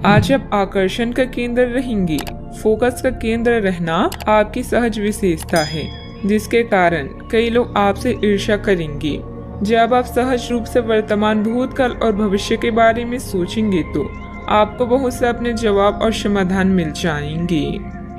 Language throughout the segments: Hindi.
आज आप आकर्षण का केंद्र रहेंगी। फोकस का केंद्र रहना आपकी सहज विशेषता है, जिसके कारण कई लोग आपसे ईर्ष्या करेंगे। जब आप सहज रूप से वर्तमान, भूतकाल और भविष्य के बारे में सोचेंगे तो आपको बहुत से अपने जवाब और समाधान मिल जाएंगे।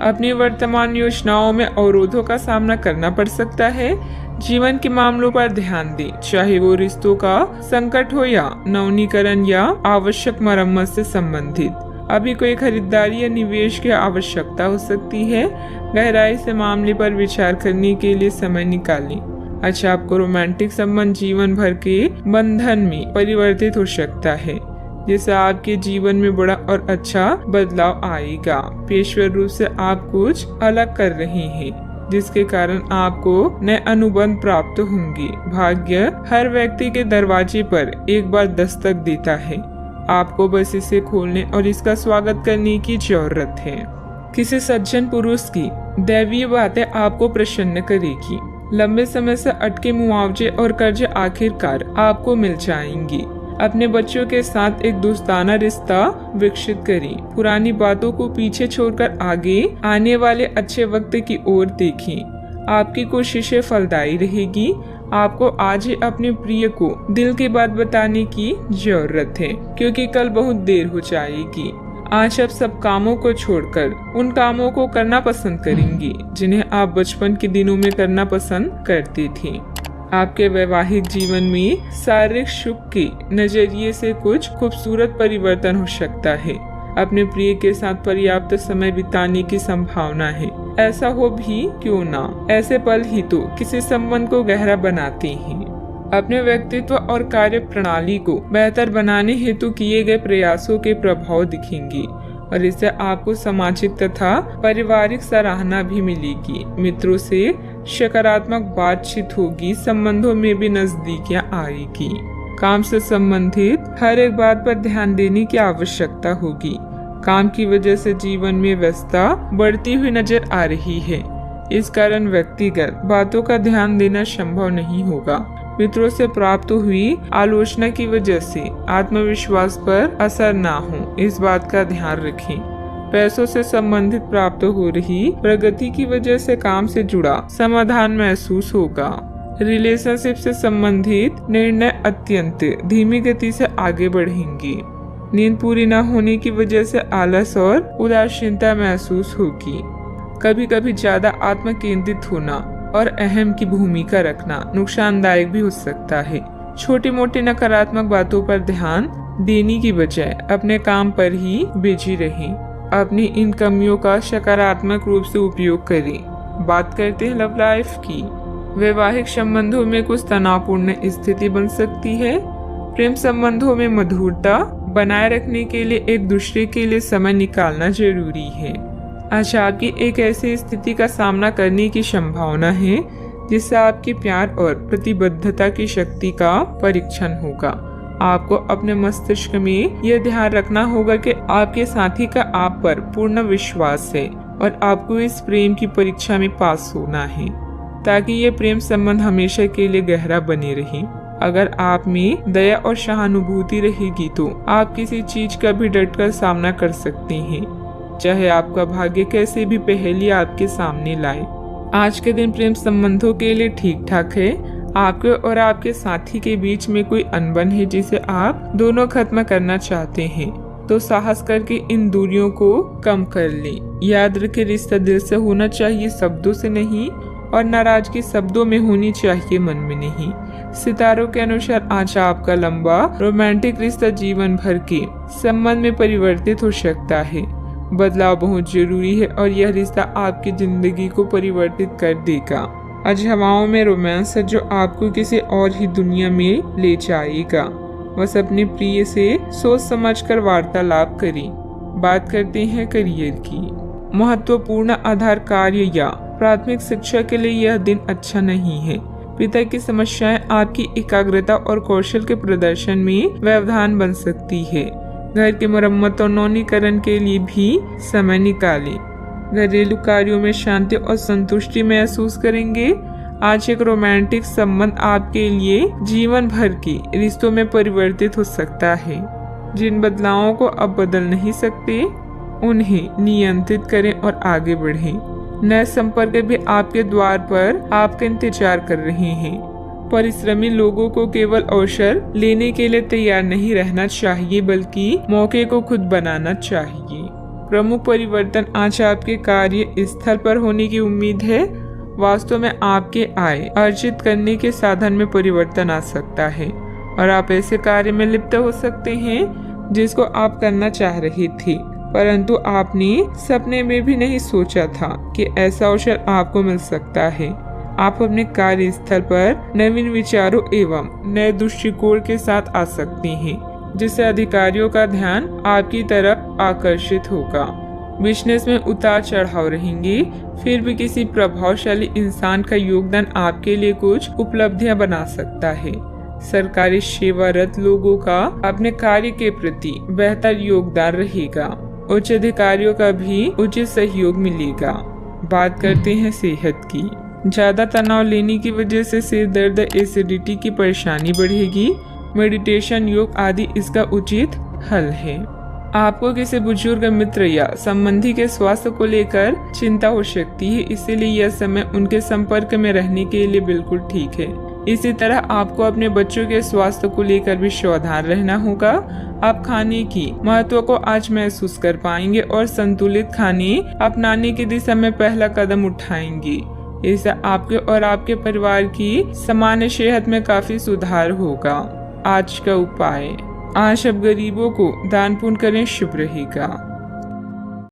अपनी वर्तमान योजनाओं में अवरोधों का सामना करना पड़ सकता है। जीवन के मामलों पर ध्यान दें, चाहे वो रिश्तों का संकट हो या नवीनीकरण या आवश्यक मरम्मत से संबंधित। अभी कोई खरीदारी या निवेश की आवश्यकता हो सकती है। गहराई से मामले पर विचार करने के लिए समय निकालें। अच्छा, आपको रोमांटिक संबंध जीवन भर के बंधन में परिवर्तित हो सकता है, जिससे आपके जीवन में बड़ा और अच्छा बदलाव आएगा। पेशेवर रूप से आप कुछ अलग कर रहे हैं, जिसके कारण आपको नए अनुबंध प्राप्त होंगे। भाग्य हर व्यक्ति के दरवाजे पर एक बार दस्तक देता है। आपको बस इसे खोलने और इसका स्वागत करने की जरूरत है। किसी सज्जन पुरुष की दैवीय बातें आपको प्रसन्न करेगी। लंबे समय से अटके मुआवजे और कर्ज आखिरकार आपको मिल जाएंगे। अपने बच्चों के साथ एक दोस्ताना रिश्ता विकसित करें। पुरानी बातों को पीछे छोड़कर आगे आने वाले अच्छे वक्त की ओर देखें। आपकी कोशिशें फलदायी रहेगी। आपको आज ही अपने प्रिय को दिल की बात बताने की जरूरत है, क्योंकि कल बहुत देर हो जाएगी। आज आप सब कामों को छोड़कर उन कामों को करना पसंद करेंगी जिन्हें आप बचपन के दिनों में करना पसंद करती थी। आपके वैवाहिक जीवन में शारीरिक सुख के नजरिए से कुछ खूबसूरत परिवर्तन हो सकता है। अपने प्रिय के साथ पर्याप्त समय बिताने की संभावना है। ऐसा हो भी क्यों ना, ऐसे पल ही तो किसी संबंध को गहरा बनाते हैं। अपने व्यक्तित्व और कार्य प्रणाली को बेहतर बनाने हेतु किए गए प्रयासों के प्रभाव दिखेंगे और इससे आपको सामाजिक तथा पारिवारिक सराहना भी मिलेगी। मित्रों से सकारात्मक बातचीत होगी। संबंधों में भी नजदीकियां आएगी। काम से संबंधित हर एक बात पर ध्यान देने की आवश्यकता होगी। काम की वजह से जीवन में व्यस्तता बढ़ती हुई नजर आ रही है। इस कारण व्यक्तिगत बातों का ध्यान देना संभव नहीं होगा। मित्रों से प्राप्त हुई आलोचना की वजह से आत्मविश्वास पर असर ना हो, इस बात का ध्यान रखें। पैसों से संबंधित प्राप्त हो रही प्रगति की वजह से काम से जुड़ा समाधान महसूस होगा। रिलेशनशिप से संबंधित निर्णय अत्यंत धीमी गति से आगे बढ़ेंगे। नींद पूरी न होने की वजह से आलस और उदासीनता महसूस होगी। कभी कभी ज्यादा आत्म केंद्रित होना और अहम की भूमिका रखना नुकसानदायक भी हो सकता है। छोटी मोटी नकारात्मक बातों पर ध्यान देने की बजाय अपने काम पर ही बिजी रहें। अपनी इन कमियों का सकारात्मक रूप से उपयोग करें। बात करते हैं लव लाइफ की। वैवाहिक संबंधों में कुछ तनावपूर्ण स्थिति बन सकती है। प्रेम संबंधों में मधुरता बनाए रखने के लिए एक दूसरे के लिए समय निकालना जरूरी है। आज आपकी एक ऐसी स्थिति का सामना करने की संभावना है जिससे आपके प्यार और प्रतिबद्धता की शक्ति का परीक्षण होगा। आपको अपने मस्तिष्क में यह ध्यान रखना होगा कि आपके साथी का आप पर पूर्ण विश्वास है और आपको इस प्रेम की परीक्षा में पास होना है ताकि ये प्रेम संबंध हमेशा के लिए गहरा बने रहे। अगर आप में दया और सहानुभूति रहेगी तो आप किसी चीज का भी डटकर सामना कर सकते हैं, चाहे आपका भाग्य कैसे भी पहेली आपके सामने लाए। आज के दिन प्रेम संबंधों के लिए ठीक ठाक है। आपके और आपके साथी के बीच में कोई अनबन है जिसे आप दोनों खत्म करना चाहते हैं, तो साहस करके इन दूरियों को कम कर लें। याद रखें, रिश्ता दिल से होना चाहिए, शब्दों से नहीं, और नाराजगी शब्दों में होनी चाहिए, मन में नहीं। सितारों के अनुसार आज आपका लंबा रोमांटिक रिश्ता जीवन भर के संबंध में परिवर्तित हो सकता है। बदलाव बहुत जरूरी है और यह रिश्ता आपकी जिंदगी को परिवर्तित कर देगा। आज हवाओं में रोमांस है जो आपको किसी और ही दुनिया में ले जाएगा। बस अपने प्रिय से सोच समझकर वार्तालाप करें। बात करते हैं करियर की। महत्वपूर्ण आधार कार्य या प्राथमिक शिक्षा के लिए यह दिन अच्छा नहीं है। पिता की समस्याएं आपकी एकाग्रता और कौशल के प्रदर्शन में व्यवधान बन सकती है। घर की मरम्मत और नवीनीकरण के लिए भी समय निकालें। घरेलू कार्यों में शांति और संतुष्टि महसूस करेंगे। आज एक रोमांटिक संबंध आपके लिए जीवन भर के रिश्तों में परिवर्तित हो सकता है। जिन बदलावों को अब बदल नहीं सकते उन्हें नियंत्रित करें और आगे बढ़ें। नए संपर्क भी आपके द्वार पर आपका इंतजार कर रहे हैं। परिश्रमी लोगों को केवल अवसर लेने के लिए तैयार नहीं रहना चाहिए, बल्कि मौके को खुद बनाना चाहिए। प्रमुख परिवर्तन आज आपके कार्य स्थल पर होने की उम्मीद है। वास्तव में आपके आय अर्जित करने के साधन में परिवर्तन आ सकता है और आप ऐसे कार्य में लिप्त हो सकते हैं जिसको आप करना चाह रहे थे, परंतु आपने सपने में भी नहीं सोचा था कि ऐसा अवसर आपको मिल सकता है। आप अपने कार्य स्थल पर नवीन विचारों एवं नए दृष्टिकोण के साथ आ सकते हैं, जिससे अधिकारियों का ध्यान आपकी तरफ आकर्षित होगा। बिजनेस में उतार चढ़ाव रहेंगे, फिर भी किसी प्रभावशाली इंसान का योगदान आपके लिए कुछ उपलब्धियां बना सकता है। सरकारी सेवारत लोगों का अपने कार्य के प्रति बेहतर योगदान रहेगा। उच्च अधिकारियों का भी उचित सहयोग मिलेगा। बात करते हैं सेहत की। ज्यादा तनाव लेने की वजह से सिर दर्द, एसिडिटी की परेशानी बढ़ेगी। मेडिटेशन, योग आदि इसका उचित हल है। आपको किसी बुजुर्ग मित्र या संबंधी के स्वास्थ्य को लेकर चिंता हो सकती है, इसीलिए यह समय उनके संपर्क में रहने के लिए बिल्कुल ठीक है। इसी तरह आपको अपने बच्चों के स्वास्थ्य को लेकर भी सावधान रहना होगा। आप खाने की महत्व को आज महसूस कर पाएंगे और संतुलित खाने अपनाने की दिशा में पहला कदम उठाएंगे। इससे आपके और आपके परिवार की सामान्य सेहत में काफी सुधार होगा। आज का उपाय, आज अब गरीबों को दान पुण्य करें, शुभ रहेगा।